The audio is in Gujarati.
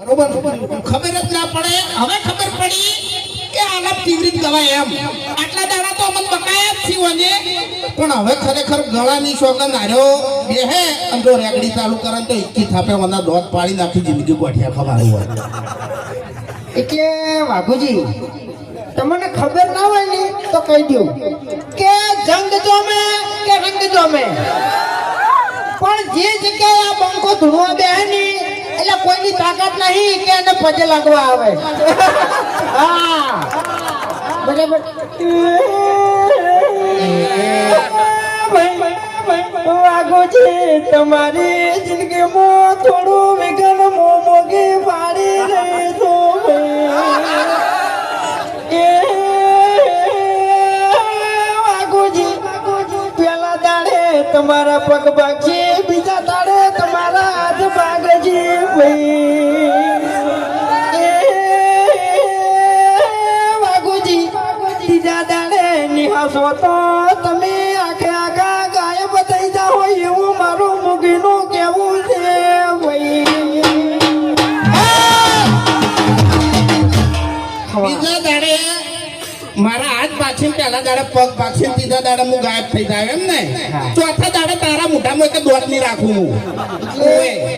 બરોબર ખબર જ ના પડે હવે ખબર પડી કે આના તીવ્રિત ગવાય એમ આટલા દાડા તો અમન બકાયા જ થયો ને પણ હવે ખરેખર ગળાની સોગંદ હાર્યો બેહે અને જો રેગડી ચાલુ કરે તો ઇક્કી થાપે વના દોત પાડી નાખી જિંદગી ગોઠિયા ખવાયું હોય એટલે વાઘુજી તમને ખબર ના હોય ને તો કહી દઉં કે જંગ જોમે કે રંગ જોમે પણ જે જગ્યાએ આ બંકો ધૂણવા બેહે ને એટલે કોઈની તાકાત નહીં કે એને પગે લાગવા આવે હા બરાબર વાઘુજી તમારી જિંદગીમાં થોડું વિઘન મોગી પાડી રહી છો વાઘુજી પેલા દાડે તમારા પગ ભાગશે બીજા દાડે તમારા હાથ ભાગશે વાઘુજી ત્રીજા દાડે નિહાસો તો તમે આખે આખા ગાયબ થઈ જાઓ એવું મારું મુગીનું કેવું છે બીજા દાડે મારા હાથ પાછી પેલા દાડે પગ પાછી ત્રીજા દાડે હું ગાયબ થઈ જાય એમ ને ચોથા દાડે તારા મોઢામાં એક દોટ નહીં રાખું હું